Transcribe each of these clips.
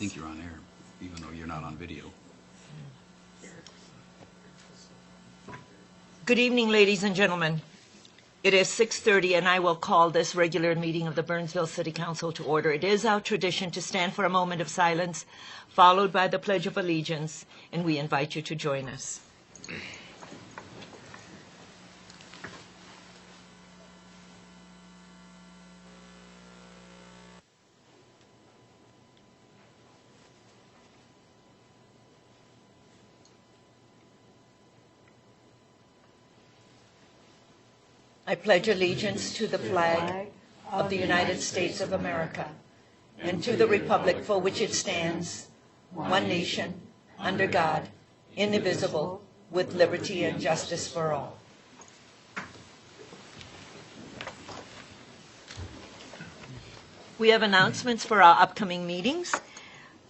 think you're on air, even though you're not on video. Good evening, ladies and gentlemen. It is 6:30, and I will call this regular meeting of the Burnsville City Council to order. It is our tradition to stand for a moment of silence, followed by the Pledge of Allegiance, and we invite you to join us. I pledge allegiance to the flag of the United States of America and to the republic for which it stands, one nation, under God, indivisible, with liberty and justice for all. We have announcements for our upcoming meetings.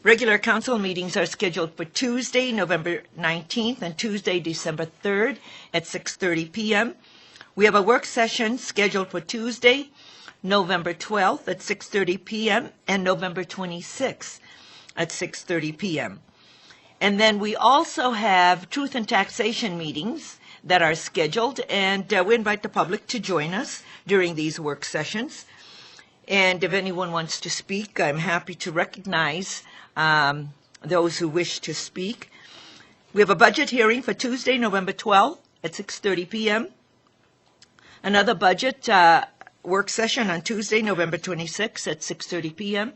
Regular council meetings are scheduled for Tuesday, November 19th and Tuesday, December 3rd at 6:30 p.m. We have a work session scheduled for Tuesday, November 12th at 6:30 p.m. and November 26th at 6:30 p.m. And then we also have truth and taxation meetings that are scheduled, and we invite the public to join us during these work sessions. And if anyone wants to speak, I'm happy to recognize those who wish to speak. We have a budget hearing for Tuesday, November 12th at 6:30 p.m. Another budget work session on Tuesday, November 26th at 6:30 p.m.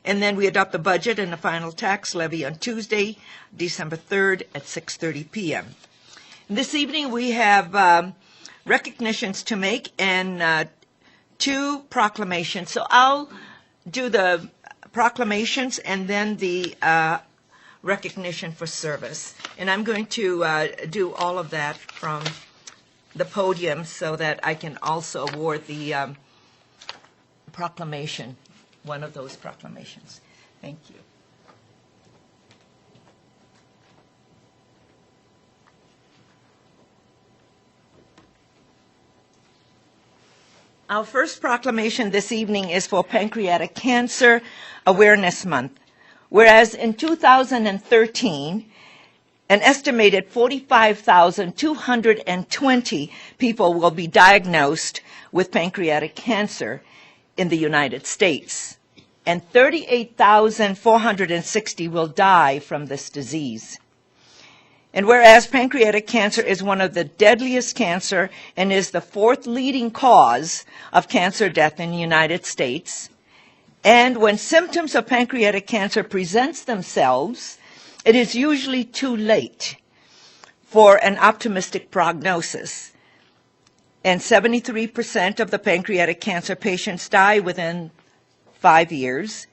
And then we adopt the budget and the final tax levy on Tuesday, December 3rd at 6:30 p.m. This evening we have recognitions to make and two proclamations. So I'll do the proclamations and then the recognition for service. And I'm going to do all of that from the podium so that I can also award the proclamation, one of those proclamations. Thank you. Our first proclamation this evening is for Pancreatic Cancer Awareness Month. Whereas in 2013, an estimated 45,220 people will be diagnosed with pancreatic cancer in the United States, and 38,460 will die from this disease. And whereas pancreatic cancer is one of the deadliest cancer and is the fourth leading cause of cancer death in the United States, and when symptoms of pancreatic cancer presents themselves, it is usually too late for an optimistic prognosis. And 73% of the pancreatic cancer patients die within 5 years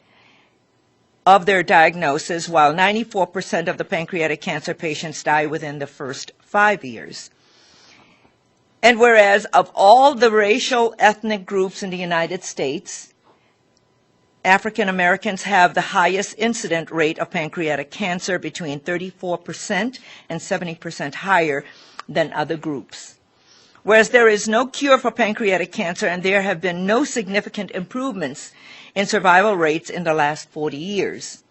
of their diagnosis, while 94% of the pancreatic cancer patients die within the first 5 years. And whereas of all the racial ethnic groups in the United States, African Americans have the highest incident rate of pancreatic cancer, between 34% and 70% higher than other groups. Whereas there is no cure for pancreatic cancer and there have been no significant improvements in survival rates in the last 40 years.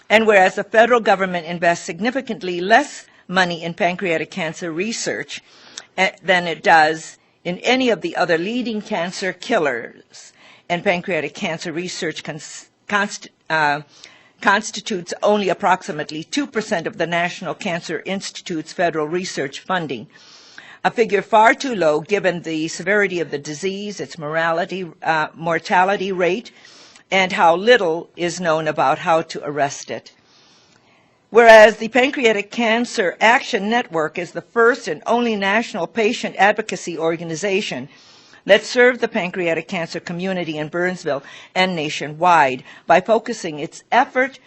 And whereas the federal government invests significantly less money in pancreatic cancer research than it does in any of the other leading cancer killers, and pancreatic cancer research constitutes only approximately 2% of the National Cancer Institute's federal research funding, a figure far too low given the severity of the disease, its mortality rate, and how little is known about how to arrest it. Whereas the Pancreatic Cancer Action Network is the first and only national patient advocacy organization that serve the pancreatic cancer community in Burnsville and nationwide by focusing its effort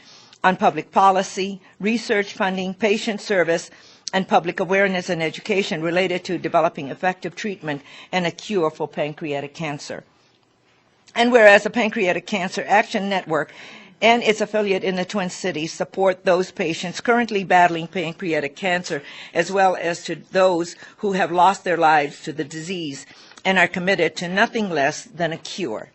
on public policy, research funding, patient service, and public awareness and education related to developing effective treatment and a cure for pancreatic cancer. And whereas the Pancreatic Cancer Action Network and its affiliate in the Twin Cities support those patients currently battling pancreatic cancer, as well as to those who have lost their lives to the disease, and are committed to nothing less than a cure.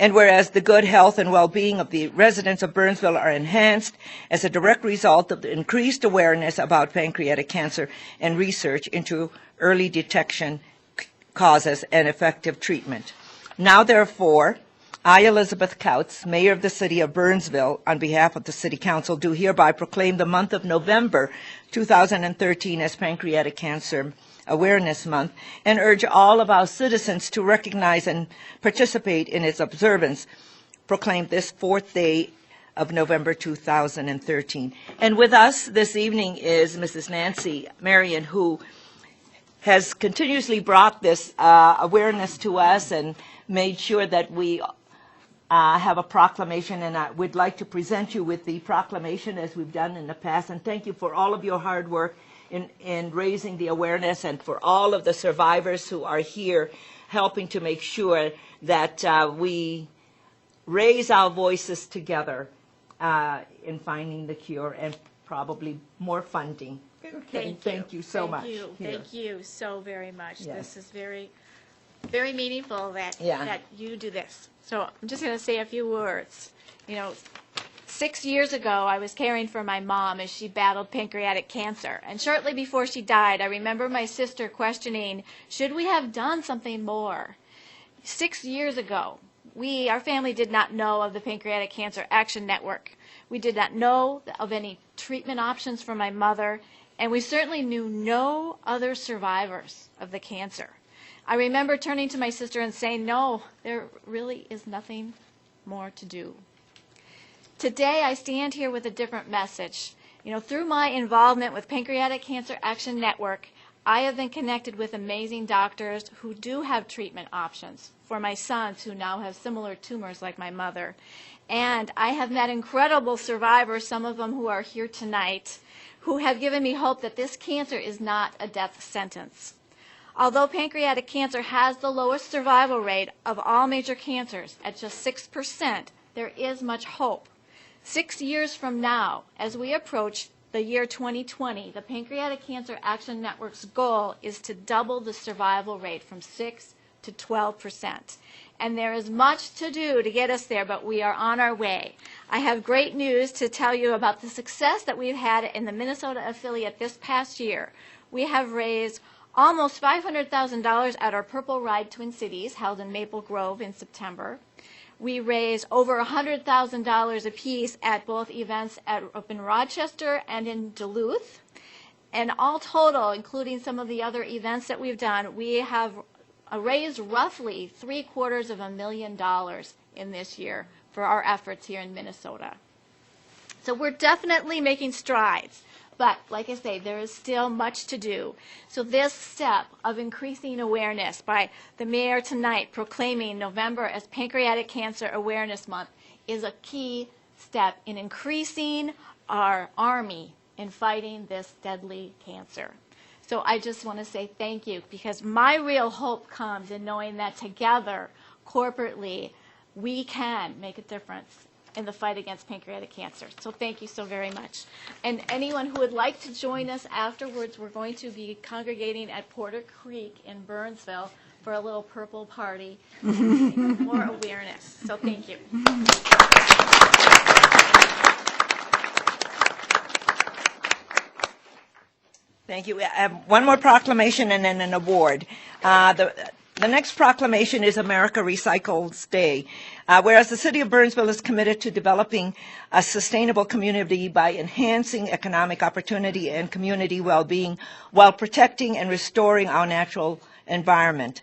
And whereas the good health and well-being of the residents of Burnsville are enhanced as a direct result of the increased awareness about pancreatic cancer and research into early detection, causes, and effective treatment. Now, therefore, I, Elizabeth Kautz, Mayor of the City of Burnsville, on behalf of the City Council, do hereby proclaim the month of November 2013 as Pancreatic Cancer Awareness Month and urge all of our citizens to recognize and participate in its observance. Proclaim this fourth day of November 2013. And with us this evening is Mrs. Nancy Marion, who has continuously brought this awareness to us and made sure that we have a proclamation, and I would like to present you with the proclamation as we've done in the past. And thank you for all of your hard work in raising the awareness, and for all of the survivors who are here helping to make sure that we raise our voices together in finding the cure and probably more funding. Okay, thank you so much. Thank you so very much. Yes. This is very, very meaningful that Yeah. that you do this. So I'm just going to say a few words. 6 years ago, I was caring for my mom as she battled pancreatic cancer. And shortly before she died, I remember my sister questioning, should we have done something more? 6 years ago, our family did not know of the Pancreatic Cancer Action Network. We did not know of any treatment options for my mother, and we certainly knew no other survivors of the cancer. I remember turning to my sister and saying, no, there really is nothing more to do. Today, I stand here with a different message. Through my involvement with Pancreatic Cancer Action Network, I have been connected with amazing doctors who do have treatment options for my sons who now have similar tumors like my mother. And I have met incredible survivors, some of them who are here tonight, who have given me hope that this cancer is not a death sentence. Although pancreatic cancer has the lowest survival rate of all major cancers at just 6%, there is much hope. 6 years from now, as we approach the year 2020, the Pancreatic Cancer Action Network's goal is to double the survival rate from 6 to 12%. And there is much to do to get us there, but we are on our way. I have great news to tell you about the success that we've had in the Minnesota affiliate this past year. We have raised almost $500,000 at our Purple Ride Twin Cities, held in Maple Grove in September. We raised over $100,000 apiece at both events up in Rochester and in Duluth. And all total, including some of the other events that we've done, we have raised roughly $750,000 in this year for our efforts here in Minnesota. So we're definitely making strides. But, like I say, there is still much to do. So this step of increasing awareness by the mayor tonight proclaiming November as Pancreatic Cancer Awareness Month is a key step in increasing our army in fighting this deadly cancer. So I just want to say thank you, because my real hope comes in knowing that together, corporately, we can make a difference in the fight against pancreatic cancer. So thank you so very much. And anyone who would like to join us afterwards, we're going to be congregating at Porter Creek in Burnsville for a little purple party and more awareness. So thank you. Thank you. I have one more proclamation and then an award. The next proclamation is America Recycles Day. Whereas the City of Burnsville is committed to developing a sustainable community by enhancing economic opportunity and community well-being while protecting and restoring our natural environment.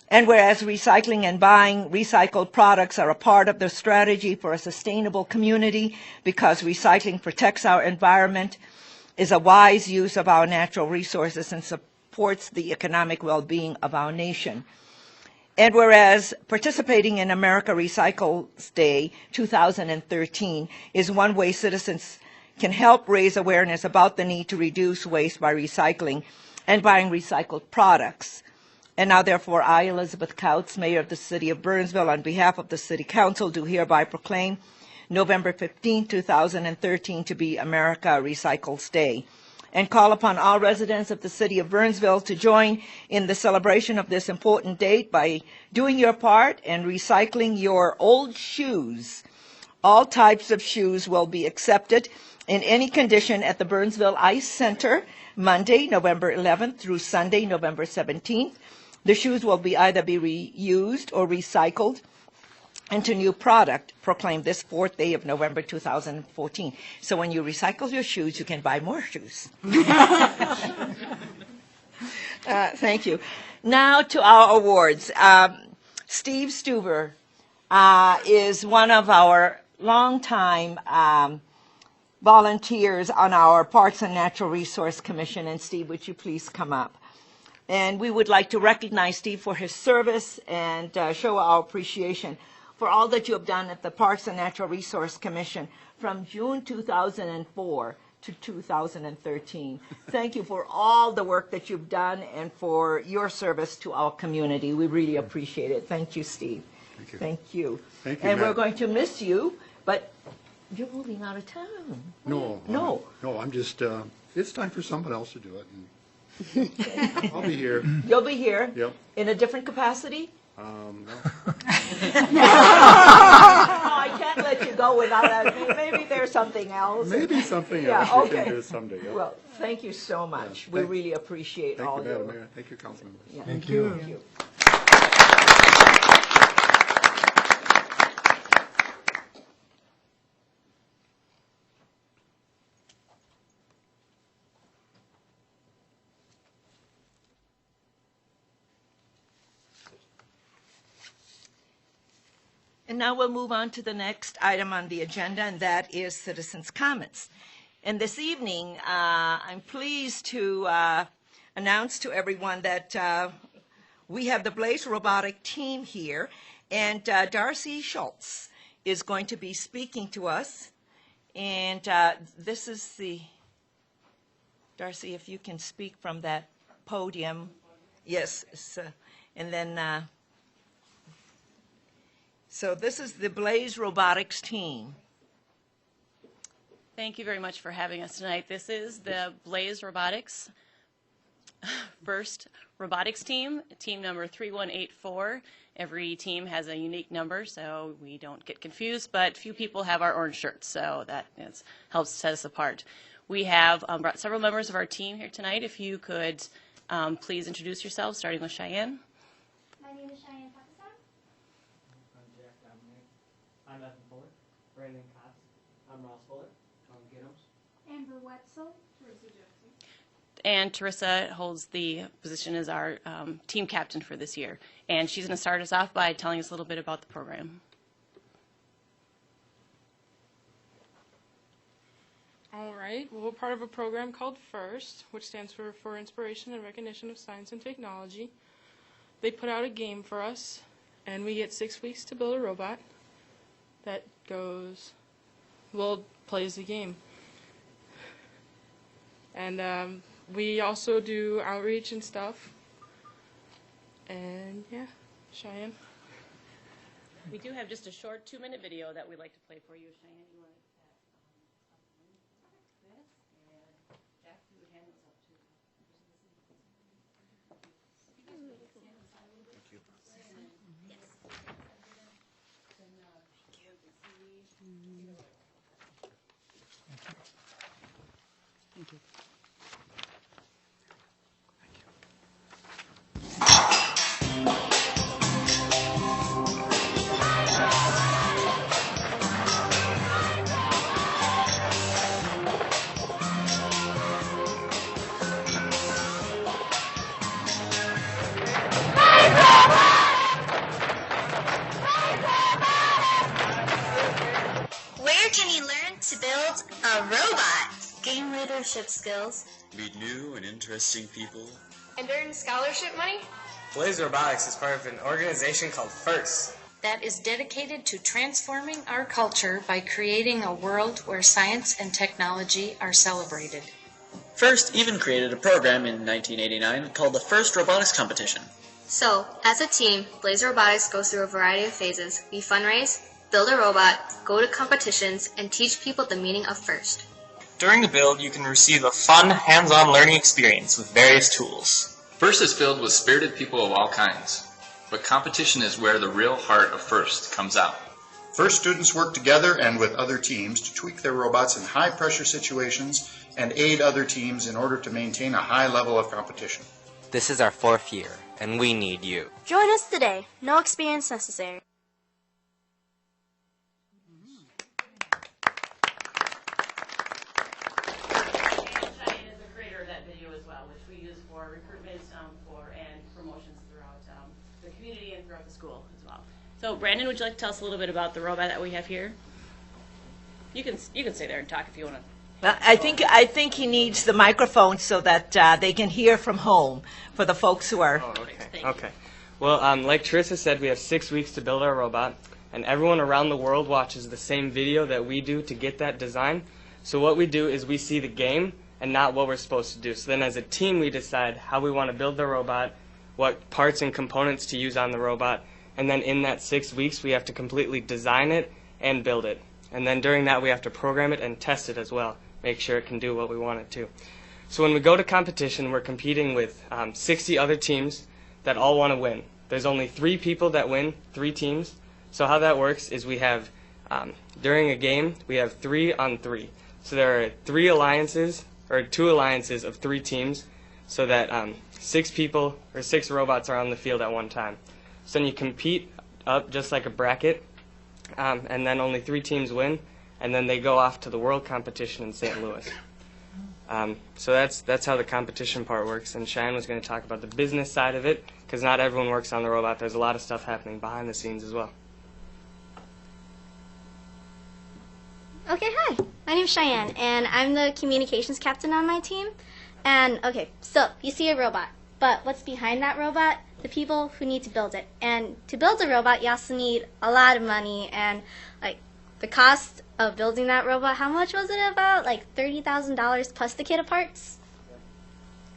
And whereas recycling and buying recycled products are a part of the strategy for a sustainable community, because recycling protects our environment, is a wise use of our natural resources, and supports the economic well-being of our nation. And whereas participating in America Recycles Day 2013 is one way citizens can help raise awareness about the need to reduce waste by recycling and buying recycled products. And now, therefore, I, Elizabeth Kautz, Mayor of the City of Burnsville, on behalf of the City Council, do hereby proclaim November 15, 2013 to be America Recycles Day. and call upon all residents of the city of Burnsville to join in the celebration of this important date by doing your part and recycling your old shoes. All types of shoes will be accepted in any condition at the Burnsville Ice Center, Monday, November 11th through Sunday, November 17th. The shoes will either be reused or recycled into new product, proclaimed this 4th day of November 2014. So when you recycle your shoes, you can buy more shoes. Thank you. Now to our awards. Steve Stuber is one of our longtime volunteers on our Parks and Natural Resource Commission. And Steve, would you please come up? And we would like to recognize Steve for his service and show our appreciation for all that you have done at the Parks and Natural Resource Commission from June 2004 to 2013. Thank you for all the work that you've done and for your service to our community. We really appreciate it. Thank you, Steve. Thank you. Thank you. Thank you, And we're Matt. going to miss you, but you're moving out of town. No. No. No, I'm just, it's time for someone else to do it. And I'll be here. You'll be here? Yep. In a different capacity? No. Oh, I can't let you go without that. Maybe there's something else. Maybe something Yeah, else we okay. can do someday. Yeah. Well, thank you so much. Yeah, We thank- really appreciate Thank all you, Madam your. Mayor. Thank you, council members. Yeah. Thank you. Thank you. And now we'll move on to the next item on the agenda, and that is citizens' comments. And this evening, I'm pleased to announce to everyone that we have the Blaze Robotic team here, and Darcy Schultz is going to be speaking to us. And this is the, Darcy, if you can speak from that podium. Yes, and then, so this is the Blaze Robotics team. Thank you very much for having us tonight. This is the Blaze Robotics first robotics team, team number 3184. Every team has a unique number, so we don't get confused, but few people have our orange shirts, so that helps set us apart. We have brought several members of our team here tonight. If you could please introduce yourselves, starting with Cheyenne. My name is Cheyenne Pakistan. I'm Jack Dominic. I'm Evan Fuller. Brandon Cox. I'm Ross Fuller. Tom Giddums. Amber Wetzel. Teresa Jackson. And Teresa holds the position as our team captain for this year. And she's going to start us off by telling us a little bit about the program. All right. Well, we're part of a program called FIRST, which stands for Inspiration and Recognition of Science and Technology. They put out a game for us, and we get 6 weeks to build a robot that plays the game. And we also do outreach and stuff. And yeah, Cheyenne. We do have just a short 2-minute video that we'd like to play for you, Cheyenne. You want to this, and Jack, you would hand this up to. Thank you. Where can you learn to build a robot? Gain leadership skills. Meet new and interesting people. And earn scholarship money? Blaze Robotics is part of an organization called FIRST. That is dedicated to transforming our culture by creating a world where science and technology are celebrated. FIRST even created a program in 1989 called the FIRST Robotics Competition. So, as a team, Blaze Robotics goes through a variety of phases. We fundraise, build a robot, go to competitions, and teach people the meaning of FIRST. During the build, you can receive a fun, hands-on learning experience with various tools. FIRST is filled with spirited people of all kinds, but competition is where the real heart of FIRST comes out. FIRST students work together and with other teams to tweak their robots in high-pressure situations and aid other teams in order to maintain a high level of competition. This is our 4th year, and we need you. Join us today. No experience necessary. So Brandon, would you like to tell us a little bit about the robot that we have here? You can stay there and talk if you want to. Well, I think he needs the microphone so that they can hear from home for the folks who are. Oh, okay. Well, like Teresa said, we have 6 weeks to build our robot, and everyone around the world watches the same video that we do to get that design. So what we do is we see the game and not what we're supposed to do. So then as a team, we decide how we want to build the robot, what parts and components to use on the robot. And then in that 6 weeks, we have to completely design it and build it. And then during that, we have to program it and test it as well, make sure it can do what we want it to. So when we go to competition, we're competing with 60 other teams that all want to win. There's only 3 people that win, 3 teams. So how that works is we have, during a game, we have 3 on 3. So there are 2 alliances of 3 teams, so that 6 people or 6 robots are on the field at one time. So then you compete up just like a bracket, and then only 3 teams win, and then they go off to the world competition in St. Louis. So that's how the competition part works, and Cheyenne was going to talk about the business side of it, because not everyone works on the robot. There's a lot of stuff happening behind the scenes as well. Okay, hi. My name's Cheyenne, and I'm the communications captain on my team. And, okay, so you see a robot, but what's behind that robot? The people who need to build it. And to build a robot, you also need a lot of money, and, like, the cost of building that robot, how much was it about? Like $30,000 plus the kit of parts?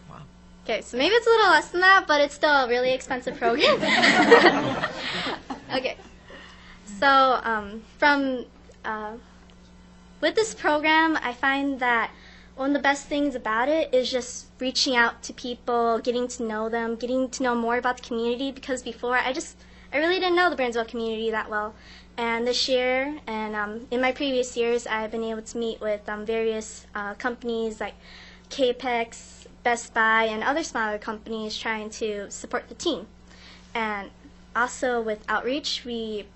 Wow. Okay, so maybe it's a little less than that, but it's still a really expensive program. Okay. So, with this program, I find that one of the best things about it is just reaching out to people, getting to know them, getting to know more about the community, because before I really didn't know the Burnsville community that well. And this year, and in my previous years, I've been able to meet with various companies like Capex, Best Buy, and other smaller companies trying to support the team. And also with outreach, we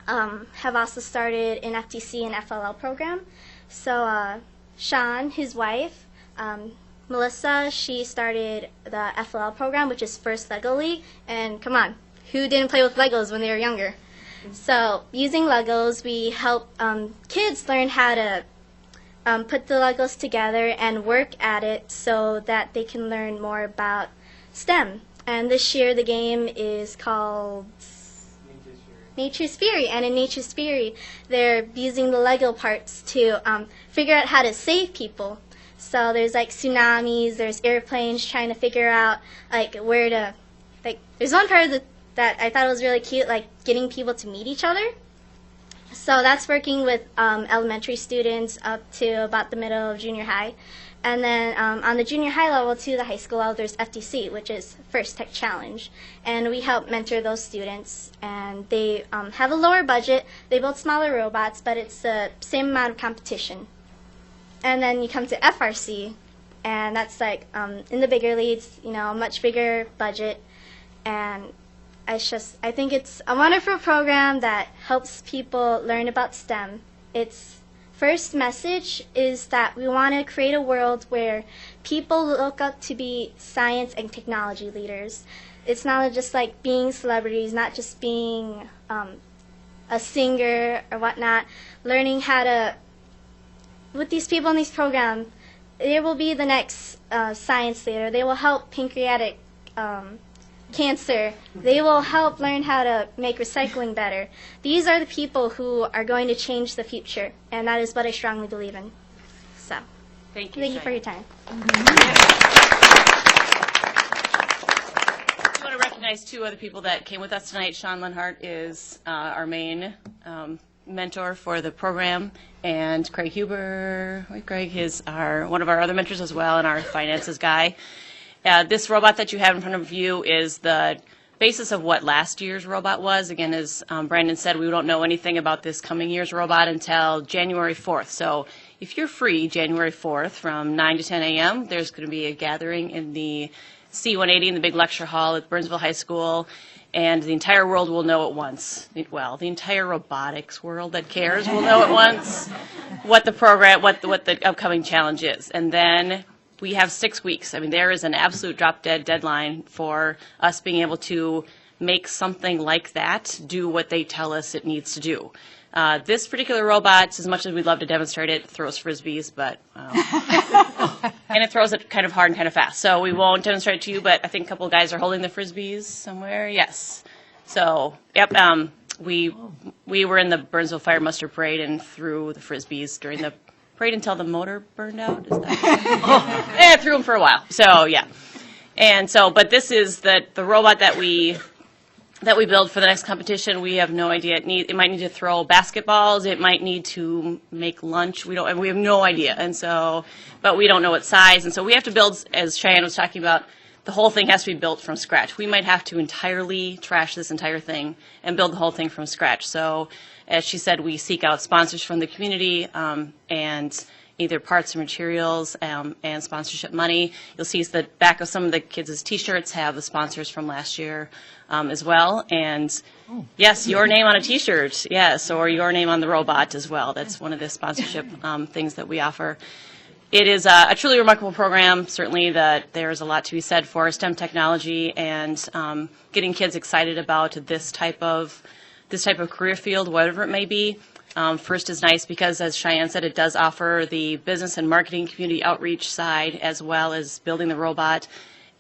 have also started an FTC and FLL program. So Sean, his wife, Melissa, she started the FLL program, which is First Lego League. And come on, who didn't play with Legos when they were younger? So using Legos, we help kids learn how to put the Legos together and work at it so that they can learn more about STEM. And this year the game is called Nature's Fury. And in Nature's Fury, they're using the Lego parts to figure out how to save people. So there's like tsunamis, there's airplanes trying to figure out like where to, like there's one part of that I thought was really cute, like getting people to meet each other. So that's working with elementary students up to about the middle of junior high. And then on the junior high level to the high school level, there's FTC, which is First Tech Challenge. And we help mentor those students. And they have a lower budget. They build smaller robots, but it's the same amount of competition. And then you come to FRC, and that's like in the bigger leagues, you know, much bigger budget. And I think it's a wonderful program that helps people learn about STEM. Its first message is that we want to create a world where people look up to be science and technology leaders. It's not just like being celebrities, not just being a singer or whatnot. Learning how to, with these people in these programs, they will be the next science leader. They will help pancreatic cancer. They will help learn how to make recycling better. These are the people who are going to change the future, and that is what I strongly believe in. So, thank you for your time. I want to recognize 2 other people that came with us tonight. Sean Lenhart is our main mentor for the program, and Craig Huber. Craig is one of our other mentors as well, and our finances guy. This robot that you have in front of you is the basis of what last year's robot was. Again, as Brandon said, we don't know anything about this coming year's robot until January 4th. So if you're free January 4th from 9 to 10 a.m., there's going to be a gathering in the C-180 in the big lecture hall at Burnsville High School, and the entire world will know at once. Well, the entire robotics world that cares will know at once what the program, what the upcoming challenge is. And then we have 6 weeks. I mean, there is an absolute drop-dead deadline for us being able to make something like that do what they tell us it needs to do. This particular robot, as much as we'd love to demonstrate it, throws Frisbees, but and it throws it kind of hard and kind of fast. So we won't demonstrate it to you, but I think a couple of guys are holding the Frisbees somewhere. Yes. So, yep, we were in the Burnsville Fire Muster Parade and threw the Frisbees during the parade until the motor burned out. Is that? Yeah, threw them for a while. So, yeah. And so, but this is the robot that we build for the next competition. We have no idea. It might need to throw basketballs. It might need to make lunch. We have no idea. And so, but we don't know what size. And so we have to build, as Cheyenne was talking about, the whole thing has to be built from scratch. We might have to entirely trash this entire thing and build the whole thing from scratch. So, as she said, we seek out sponsors from the community and either parts or materials and sponsorship money. You'll see the back of some of the kids' T-shirts have the sponsors from last year as well. And yes, your name on a T-shirt, yes, or your name on the robot as well. That's one of the sponsorship things that we offer. It is a truly remarkable program. Certainly that there's a lot to be said for STEM technology and getting kids excited about this type of career field, whatever it may be. First is nice because, as Cheyenne said, it does offer the business and marketing community outreach side as well as building the robot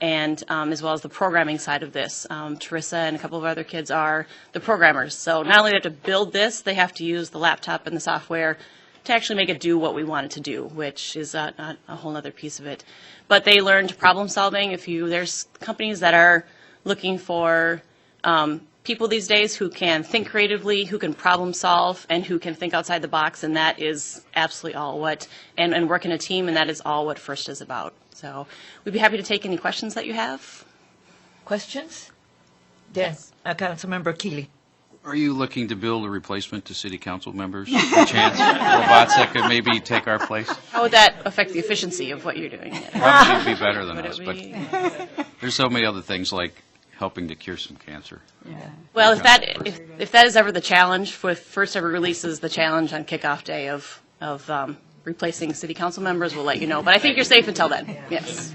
and as well as the programming side of this. Teresa and a couple of other kids are the programmers. So not only do they have to build this, they have to use the laptop and the software to actually make it do what we want it to do, which is a whole other piece of it. But they learned problem solving. There's companies that are looking for people these days who can think creatively, who can problem solve, and who can think outside the box, and that is absolutely all and work in a team, and that is all what FIRST is about. So we'd be happy to take any questions that you have. Questions? Yes. Councilmember Keeley. Are you looking to build a replacement to city council members? A chance robots that could maybe take our place? How would that affect the efficiency of what you're doing? Probably would be better than Would us, it but be? there's so many other things like helping to cure some cancer. Yeah. Well, if that is ever the challenge, with first ever releases the challenge on kickoff day of replacing city council members, we'll let you know. But I think you're safe until then. Yes.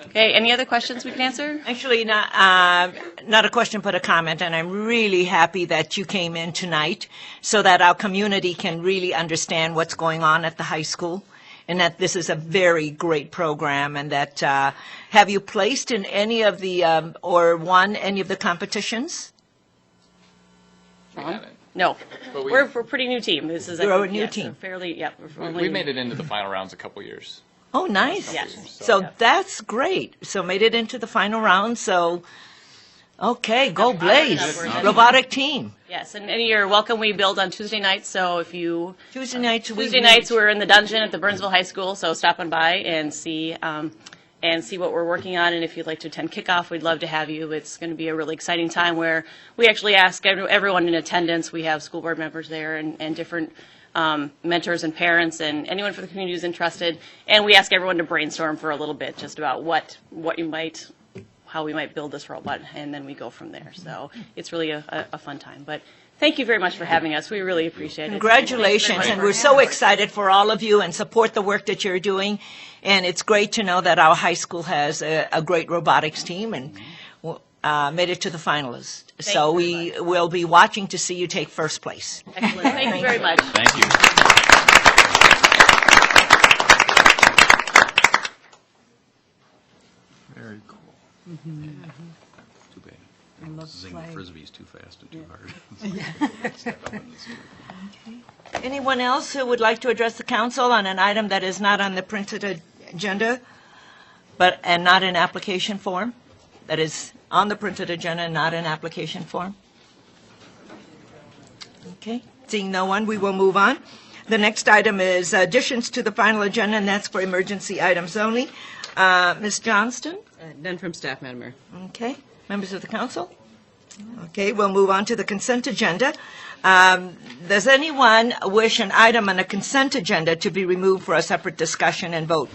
Okay. Any other questions we can answer? Actually, not a question, but a comment, and I'm really happy that you came in tonight so that our community can really understand what's going on at the high school, and that this is a very great program, and that have you placed in any of the or won any of the competitions? No. But We're a pretty new team. This is You're a new team. Fairly, yeah. We made it into the final rounds a couple years. Oh, nice. Yes. So that's great. So made it into the final round. So, okay, go Blaze. Robotic team. Yes, and you're welcome. We build on Tuesday nights, so if you... Tuesday nights we're in the dungeon at the Burnsville High School, so stop on by and see what we're working on. And if you'd like to attend kickoff, we'd love to have you. It's going to be a really exciting time where we actually ask everyone in attendance. We have school board members there and different mentors and parents and anyone from the community who's interested. And we ask everyone to brainstorm for a little bit just about how we might build this robot, and then we go from there. So it's really a fun time. But thank you very much for having us. We really appreciate it. Congratulations, and we're so excited for all of you and support the work that you're doing. And it's great to know that our high school has a great robotics team and made it to the finalists. So we will be watching to see you take first place. Excellent. Thank you very much. Thank you. Very cool. Too bad. Zing the Frisbees too fast and too hard. Anyone else who would like to address the council on an item that is not on the printed agenda, and not in application form? That is on the printed agenda and not in application form? Okay, seeing no one, we will move on. The next item is additions to the final agenda, and that's for emergency items only. Ms. Johnston? None from staff, Madam Mayor. Okay, members of the council? Okay, we'll move on to the consent agenda. Does anyone wish an item on a consent agenda to be removed for a separate discussion and vote?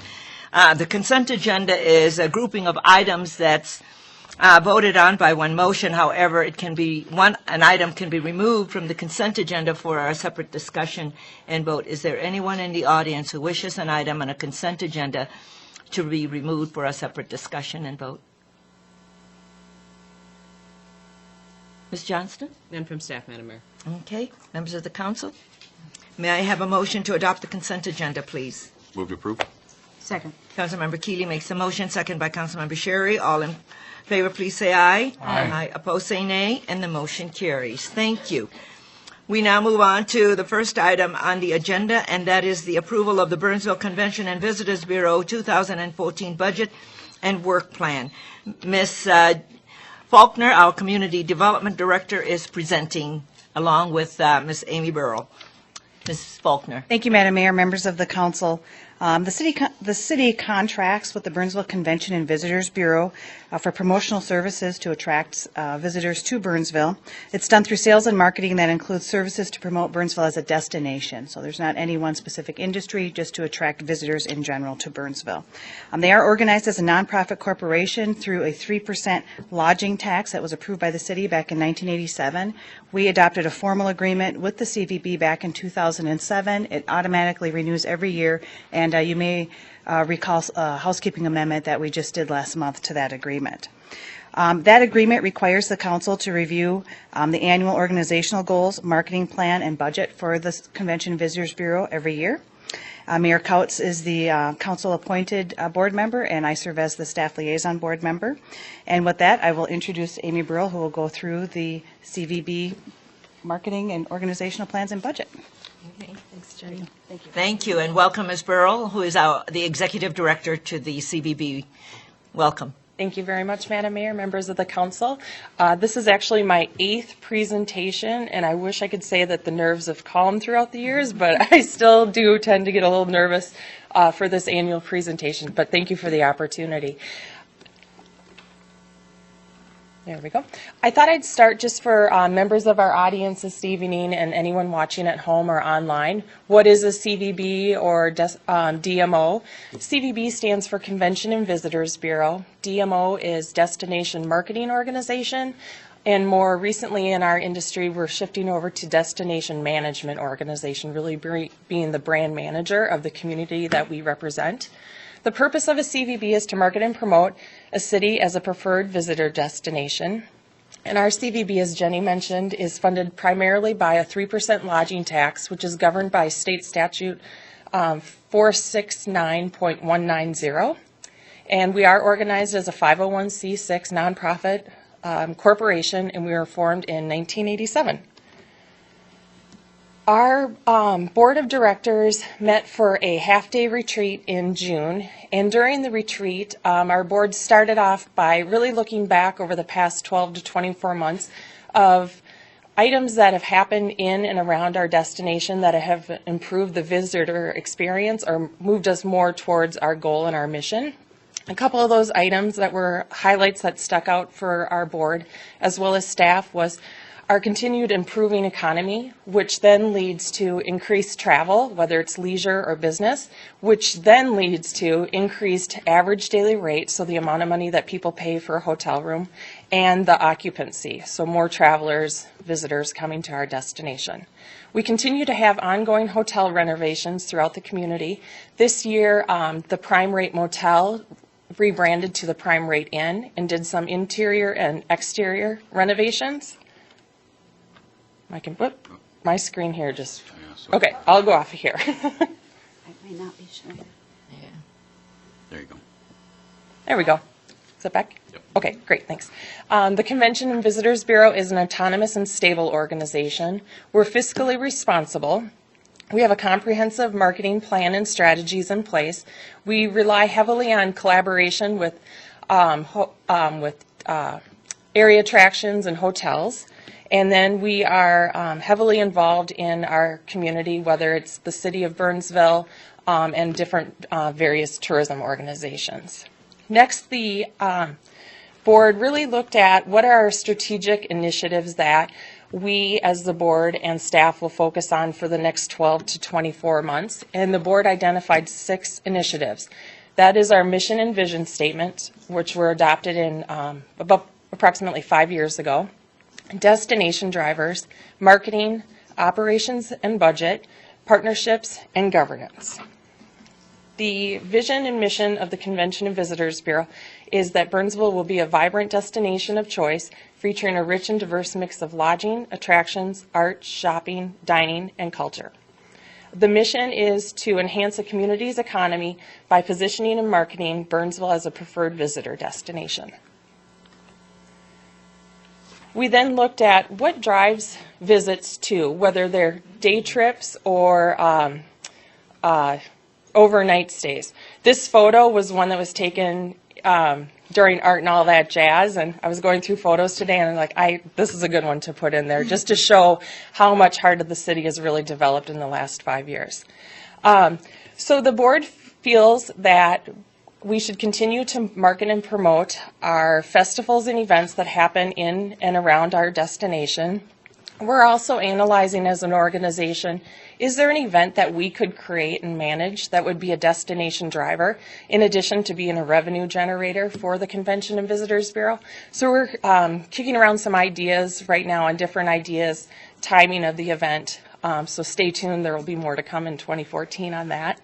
The consent agenda is a grouping of items that's voted on by one motion. However, it can be an item can be removed from the consent agenda for a separate discussion and vote. Is there anyone in the audience who wishes an item on a consent agenda to be removed for a separate discussion and vote? Ms. Johnston? None from staff, Madam Mayor. Okay, members of the council? May I have a motion to adopt the consent agenda, please? Move to approve. Second. Councilmember Keeley makes a motion, second by Councilmember Sherry. All in favor, please say aye. Aye. Opposed, say nay, and the motion carries. Thank you. We now move on to the first item on the agenda, and that is the approval of the Burnsville Convention and Visitors Bureau 2014 budget and work plan. Ms. Faulkner, our Community Development Director, is presenting along with Ms. Amy Burrell. Ms. Faulkner. Thank you, Madam Mayor, members of the council. The city contracts with the Burnsville Convention and Visitors Bureau for promotional services to attract visitors to Burnsville. It's done through sales and marketing that includes services to promote Burnsville as a destination. So there's not any one specific industry, just to attract visitors in general to Burnsville. They are organized as a nonprofit corporation through a 3% lodging tax that was approved by the city back in 1987. We adopted a formal agreement with the CVB back in 2007. It automatically renews every year, and you may recall a housekeeping amendment that we just did last month to that agreement. That agreement requires the council to review the annual organizational goals, marketing plan, and budget for the Convention and Visitors Bureau every year. Mayor Kautz is the council-appointed board member, and I serve as the staff liaison board member. And with that, I will introduce Amy Burrell, who will go through the CVB marketing and organizational plans and budget. Okay. Thanks, Jenny. Thank you. Thank you, and welcome, Ms. Burrell, who is the Executive Director to the CVB. Welcome. Thank you very much, Madam Mayor, members of the council. This is actually my 8th presentation, and I wish I could say that the nerves have calmed throughout the years, but I still do tend to get a little nervous for this annual presentation, but thank you for the opportunity. There we go. I thought I'd start just for members of our audience this evening and anyone watching at home or online. What is a CVB or DMO? CVB stands for Convention and Visitors Bureau. DMO is Destination Marketing Organization. And more recently in our industry, we're shifting over to Destination Management Organization, really being the brand manager of the community that we represent. The purpose of a CVB is to market and promote a city as a preferred visitor destination. And our CVB, as Jenny mentioned, is funded primarily by a 3% lodging tax, which is governed by state statute 469.190. And we are organized as a 501c6 nonprofit corporation, and we were formed in 1987. Our board of directors met for a half-day retreat in June, and during the retreat, our board started off by really looking back over the past 12 to 24 months of items that have happened in and around our destination that have improved the visitor experience or moved us more towards our goal and our mission. A couple of those items that were highlights that stuck out for our board as well as staff was our continued improving economy, which then leads to increased travel, whether it's leisure or business, which then leads to increased average daily rate, so the amount of money that people pay for a hotel room, and the occupancy, so more travelers, visitors coming to our destination. We continue to have ongoing hotel renovations throughout the community. This year, the Prime Rate Motel rebranded to the Prime Rate Inn and did some interior and exterior renovations. My screen here just, okay, I'll go off of here. I may not be showing. Yeah. There you go. There we go. Is that back? Yep. Okay, great, thanks. The Convention and Visitors Bureau is an autonomous and stable organization. We're fiscally responsible. We have a comprehensive marketing plan and strategies in place. We rely heavily on collaboration with area attractions and hotels. And then we are heavily involved in our community, whether it's the city of Burnsville and different various tourism organizations. Next, the board really looked at what are our strategic initiatives that we as the board and staff will focus on for the next 12 to 24 months. And the board identified 6 initiatives. That is our mission and vision statement, which were adopted in about approximately 5 years ago. Destination drivers, marketing, operations and budget, partnerships, and governance. The vision and mission of the Convention and Visitors Bureau is that Burnsville will be a vibrant destination of choice, featuring a rich and diverse mix of lodging, attractions, art, shopping, dining, and culture. The mission is to enhance a community's economy by positioning and marketing Burnsville as a preferred visitor destination. We then looked at what drives visits to, whether they're day trips or overnight stays. This photo was one that was taken during Art and All That Jazz, and I was going through photos today, and I'm like, this is a good one to put in there, just to show how much Heart of the City has really developed in the last 5 years. So the board feels that we should continue to market and promote our festivals and events that happen in and around our destination. We're also analyzing as an organization, is there an event that we could create and manage that would be a destination driver, in addition to being a revenue generator for the Convention and Visitors Bureau? So we're kicking around some ideas right now on different ideas, timing of the event. So stay tuned, there will be more to come in 2014 on that.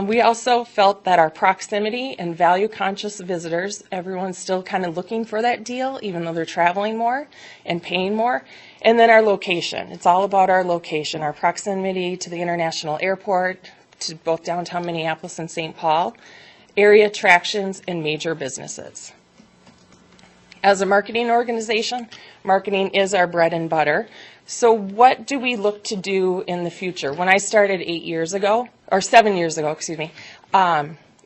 We also felt that our proximity and value-conscious visitors, everyone's still kind of looking for that deal, even though they're traveling more and paying more. And then our location. It's all about our location, our proximity to the international airport, to both downtown Minneapolis and St. Paul, area attractions, and major businesses. As a marketing organization, marketing is our bread and butter. So what do we look to do in the future? When I started 7 years ago,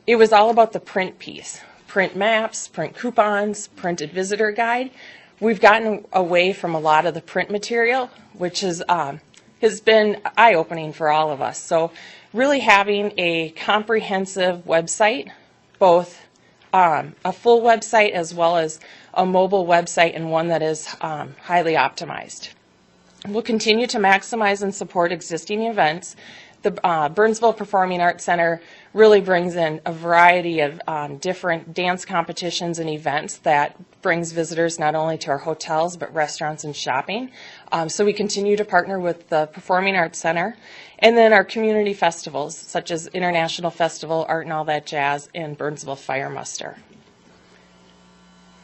it was all about the print piece. Print maps, print coupons, printed visitor guide. We've gotten away from a lot of the print material, which has been eye-opening for all of us. So really having a comprehensive website, both a full website as well as a mobile website, and one that is highly optimized. We'll continue to maximize and support existing events. The Burnsville Performing Arts Center really brings in a variety of different dance competitions and events that brings visitors not only to our hotels but restaurants and shopping. So we continue to partner with the Performing Arts Center, and then our community festivals such as International Festival, Art and All That Jazz, and Burnsville Fire Muster.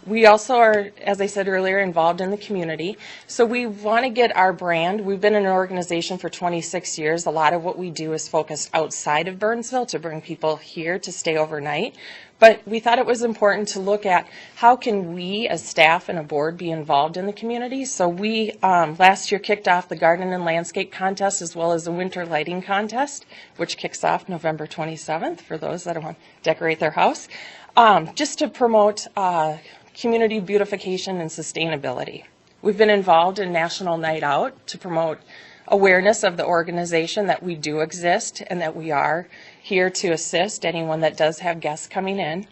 We also are, as I said earlier, involved in the community. So we want to get our brand. We've been an organization for 26 years. A lot of what we do is focused outside of Burnsville to bring people here to stay overnight. But we thought it was important to look at how can we as staff and a board be involved in the community. So we last year kicked off the Garden and Landscape Contest as well as the Winter Lighting Contest, which kicks off November 27th for those that want to decorate their house, just to promote community beautification and sustainability. We've been involved in National Night Out to promote awareness of the organization, that we do exist and that we are here to assist anyone that does have guests coming in.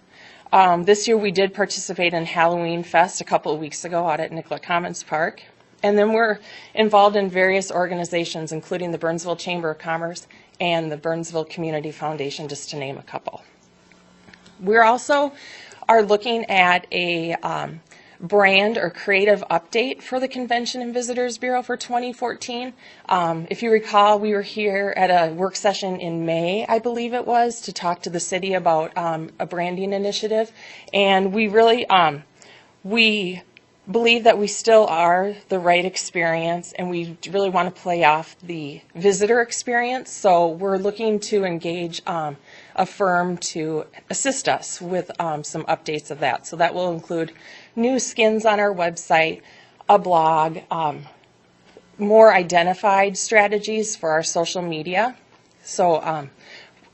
This year we did participate in Halloween Fest a couple of weeks ago out at Nicolet Commons Park. And then we're involved in various organizations, including the Burnsville Chamber of Commerce and the Burnsville Community Foundation, just to name a couple. We're also are looking at a brand or creative update for the Convention and Visitors Bureau for 2014. If you recall, we were here at a work session in May, I believe it was, to talk to the city about a branding initiative. And we really, we believe that we still are the right experience, and we really want to play off the visitor experience. So we're looking to engage a firm to assist us with some updates of that. So that will include new skins on our website, a blog, more identified strategies for our social media. So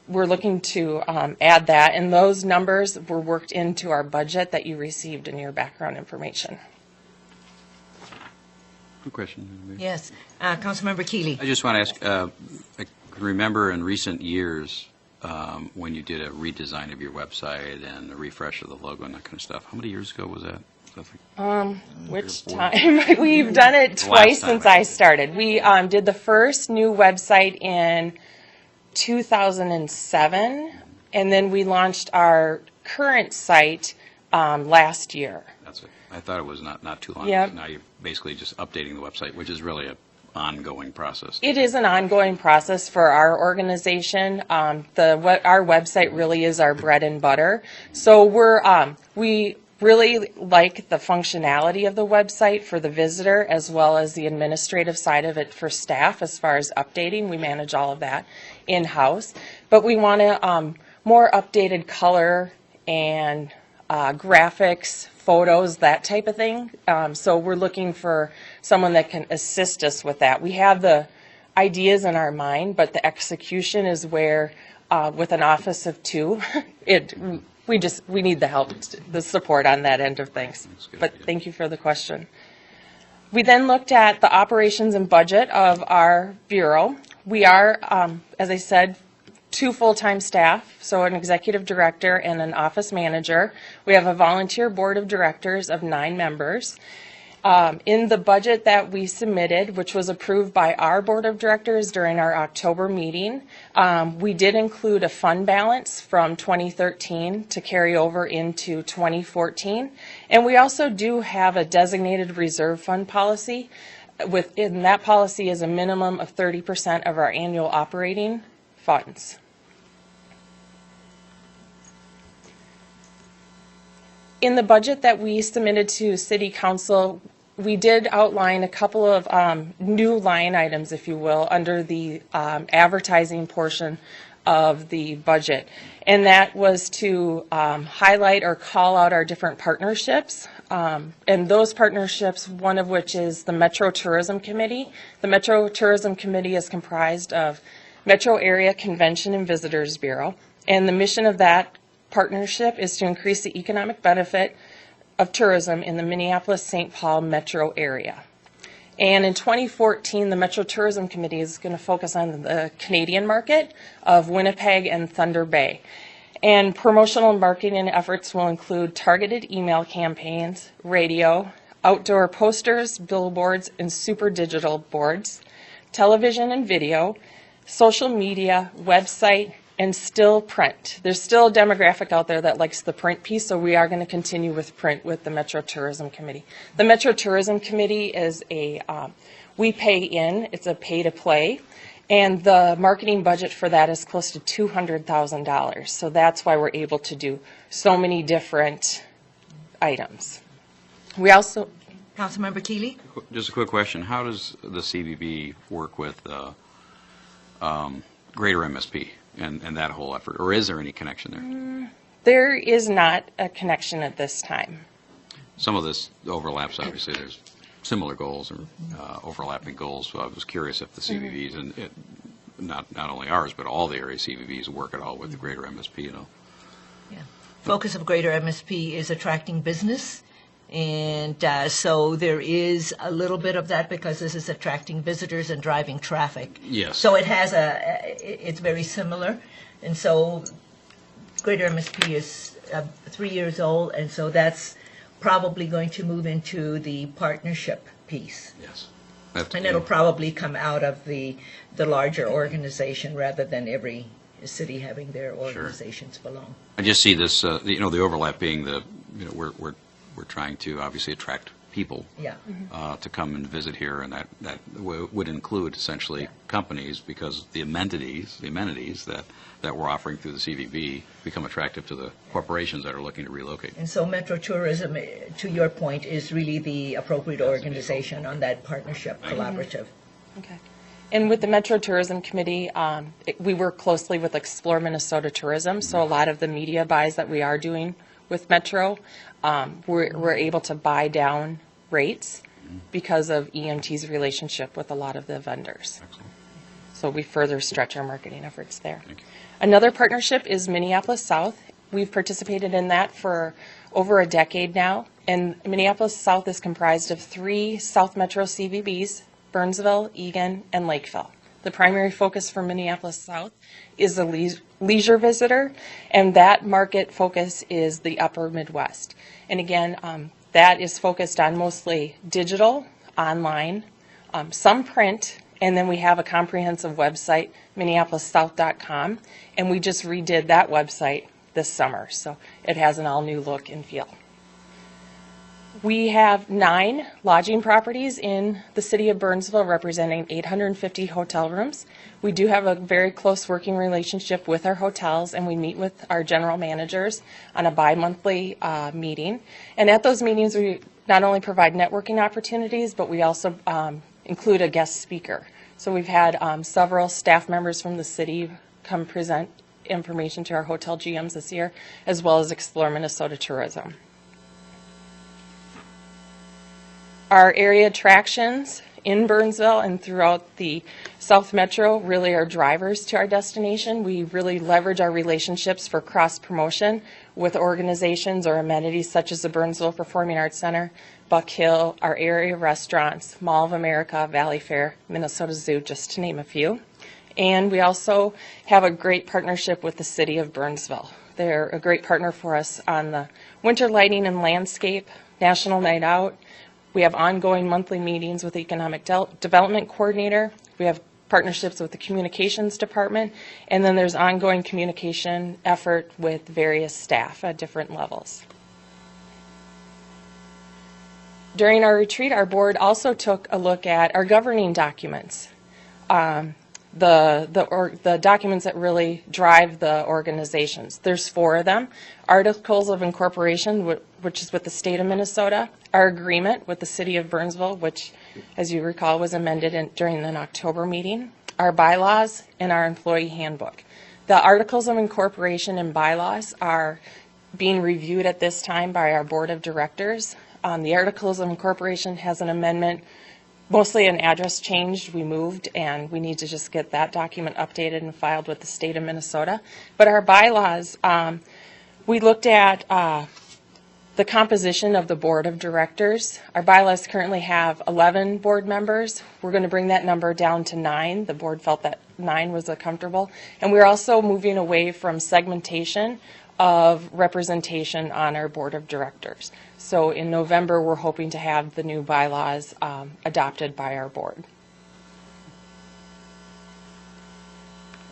we're looking to add that, and those numbers were worked into our budget that you received in your background information. Quick question. Madam Mayor. Yes. Councilmember Keeley. I just want to ask, I can remember in recent years when you did a redesign of your website and a refresh of the logo and that kind of stuff. How many years ago was that? Which time? We've done it twice since I started. We did the first new website in 2007, and then we launched our current site last year. That's it. I thought it was not too long. Yep. Now you're basically just updating the website, which is really an ongoing process. It is an ongoing process for our organization. Our website really is our bread and butter. So we really like the functionality of the website for the visitor as well as the administrative side of it for staff as far as updating. We manage all of that in-house. But we want to more updated color and graphics, photos, that type of thing. So we're looking for someone that can assist us with that. We have the ideas in our mind, but the execution is where, with an office of two, we need the help, the support on that end of things. But thank you for the question. We then looked at the operations and budget of our bureau. We are, as I said, 2 full-time staff, so an executive director and an office manager. We have a volunteer board of directors of 9 members. In the budget that we submitted, which was approved by our board of directors during our October meeting, we did include a fund balance from 2013 to carry over into 2014. And we also do have a designated reserve fund policy. Within that policy is a minimum of 30% of our annual operating funds. In the budget that we submitted to City Council, we did outline a couple of new line items, if you will, under the advertising portion of the budget. And that was to highlight or call out our different partnerships. And those partnerships, one of which is the Metro Tourism Committee. The Metro Tourism Committee is comprised of Metro Area Convention and Visitors Bureau. And the mission of that partnership is to increase the economic benefit of tourism in the Minneapolis-St. Paul metro area. And in 2014, the Metro Tourism Committee is going to focus on the Canadian market of Winnipeg and Thunder Bay. And promotional and marketing efforts will include targeted email campaigns, radio, outdoor posters, billboards, and super digital boards, television and video, social media, website, and still print. There's still a demographic out there that likes the print piece, so we are going to continue with print with the Metro Tourism Committee. The Metro Tourism Committee is we pay in, it's a pay-to-play, and the marketing budget for that is close to $200,000. So that's why we're able to do so many different items. We also... Councilmember Keeley? Just a quick question. How does the CVB work with Greater MSP and that whole effort? Or is there any connection there? There is not a connection at this time. Some of this overlaps, obviously. There's similar goals or overlapping goals. So I was curious if the CVBs, and not only ours, but all the area CVBs work at all with the Greater MSP, you know? Yeah. Focus of Greater MSP is attracting business. And so there is a little bit of that because this is attracting visitors and driving traffic. Yes. So it has it's very similar. And so Greater MSP is 3 years old, and so that's probably going to move into the partnership piece. Yes. And it'll probably come out of the larger organization rather than every city having their organizations belong. I just see this, the overlap being we're trying to obviously attract people to come and visit here, and that would include essentially companies, because the amenities that we're offering through the CVB become attractive to the corporations that are looking to relocate. And so Metro Tourism, to your point, is really the appropriate organization on that partnership collaborative. Okay. And with the Metro Tourism Committee, we work closely with Explore Minnesota Tourism, so a lot of the media buys that we are doing with Metro, we're able to buy down rates because of EMT's relationship with a lot of the vendors. Excellent. So we further stretch our marketing efforts there. Another partnership is Minneapolis South. We've participated in that for over a decade now, And Minneapolis South is comprised of 3 South Metro CVBs, Burnsville, Eagan, and Lakeville. The primary focus for Minneapolis South is the leisure visitor, and that market focus is the upper Midwest. And again, that is focused on mostly digital, online, some print, and then we have a comprehensive website, minneapolissouth.com, and we just redid that website this summer, so it has an all-new look and feel. We have 9 lodging properties in the city of Burnsville representing 850 hotel rooms. We do have a very close working relationship with our hotels, and we meet with our general managers on a bi-monthly meeting. And at those meetings, we not only provide networking opportunities, but we also include a guest speaker. So we've had several staff members from the city come present information to our hotel GMs this year, as well as Explore Minnesota Tourism. Our area attractions in Burnsville and throughout the South Metro really are drivers to our destination. We really leverage our relationships for cross-promotion with organizations or amenities such as the Burnsville Performing Arts Center, Buck Hill, our area restaurants, Mall of America, Valley Fair, Minnesota Zoo, just to name a few. And we also have a great partnership with the city of Burnsville. They're a great partner for us on the winter lighting and landscape, National Night Out. We have ongoing monthly meetings with the Economic Development Coordinator. We have partnerships with the Communications Department, and then there's ongoing communication effort with various staff at different levels. During our retreat, our board also took a look at our governing documents, the documents that really drive the organizations. There's 4 of them. Articles of Incorporation, which is with the state of Minnesota, our agreement with the city of Burnsville, which, as you recall, was amended during an October meeting, our bylaws, and our employee handbook. The Articles of Incorporation and bylaws are being reviewed at this time by our board of directors. The Articles of Incorporation has an amendment, mostly an address change. We moved, and we need to just get that document updated and filed with the state of Minnesota. But our bylaws, we looked at the composition of the board of directors. Our bylaws currently have 11 board members. We're going to bring that number down to 9. The board felt that 9 was comfortable. And we're also moving away from segmentation of representation on our board of directors. So in November, we're hoping to have the new bylaws adopted by our board.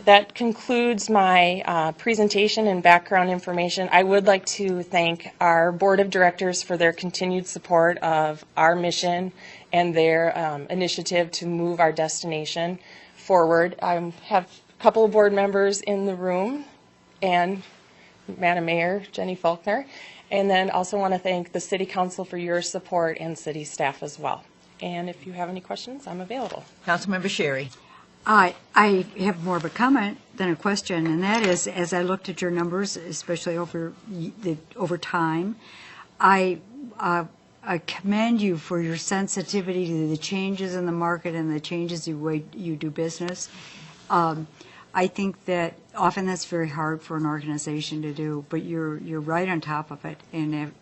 That concludes my presentation and background information. I would like to thank our board of directors for their continued support of our mission and their initiative to move our destination forward. I have a couple of board members in the room, and Madam Mayor Jenny Faulkner, and then also want to thank the City Council for your support and city staff as well. And if you have any questions, I'm available. Councilmember Sherry. I have more of a comment than a question, and that is, as I looked at your numbers, especially over time, I commend you for your sensitivity to the changes in the market and the changes in the way you do business. I think that often that's very hard for an organization to do, but you're right on top of it, and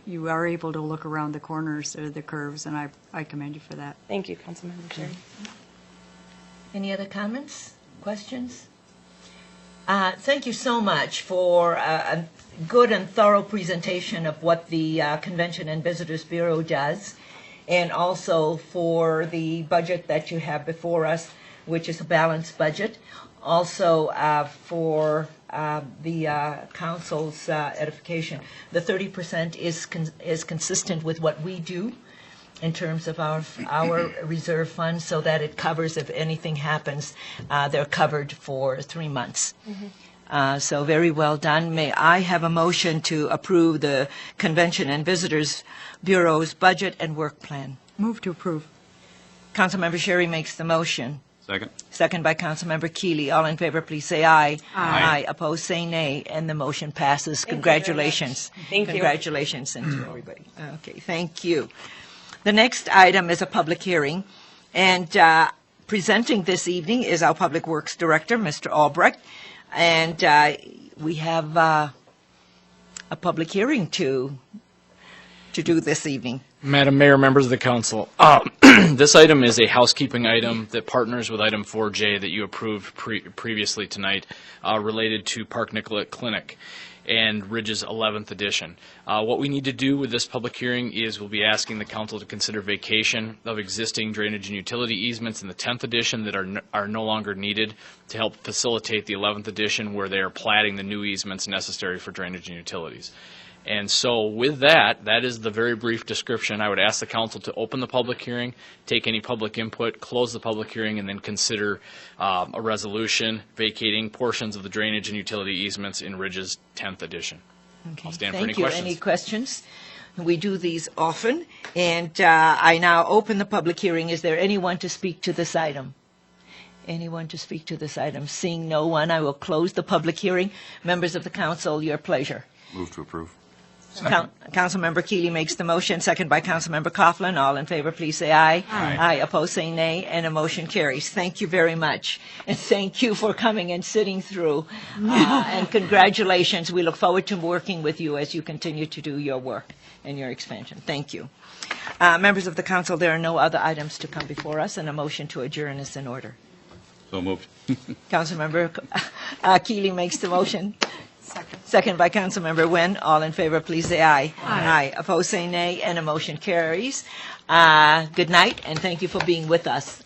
you are able to look around the corners or the curves, and I commend you for that. Thank you, Councilmember Sherry. Any other comments, questions? Thank you so much for a good and thorough presentation of what the Convention and Visitors Bureau does, and also for the budget that you have before us, which is a balanced budget. Also for the council's edification. The 30% is consistent with what we do in terms of our reserve fund, so that it covers, if anything happens, they're covered for 3 months. Mm-hmm. So very well done. May I have a motion to approve the Convention and Visitors Bureau's budget and work plan? Move to approve. Councilmember Sherry makes the motion. Second. Second by Councilmember Keeley. All in favor, please say aye. Aye. Opposed, say nay. And the motion passes. Congratulations. Thank you. Congratulations and to everybody. Okay, thank you. The next item is a public hearing, and presenting this evening is our Public Works Director, Mr. Albrecht, and we have a public hearing to to do this evening? Madam Mayor, members of the council, this item is a housekeeping item that partners with item 4J that you approved previously tonight related to Park Nicollet Clinic and Ridge's 11th edition. What we need to do with this public hearing is we'll be asking the council to consider vacation of existing drainage and utility easements in the 10th edition that are no longer needed to help facilitate the 11th edition where they are platting the new easements necessary for drainage and utilities. And so with that, that is the very brief description. I would ask the council to open the public hearing, take any public input, close the public hearing, and then consider a resolution vacating portions of the drainage and utility easements in Ridge's 10th edition. Okay, I'll stand for any thank you. questions. Any questions? We do these often, and I now open the public hearing. Is there anyone to speak to this item? Anyone to speak to this item? Seeing no one, I will close the public hearing. Members of the council, your pleasure. Move to approve. Councilmember Keeley makes the motion, second by Councilmember Coughlin. All in favor, please say aye. Aye. Aye. Opposed, say nay, and a motion carries. Thank you very much, and thank you for coming and sitting through. And congratulations. We look forward to working with you as you continue to do your work and your expansion. Thank you. Members of the council, there are no other items to come before us, and a motion to adjourn is in order. So moved. Councilmember Keeley makes the motion. Second by Councilmember Nguyen. All in favor, please say aye. Aye. Opposed, say nay, and a motion carries. Good night, and thank you for being with us.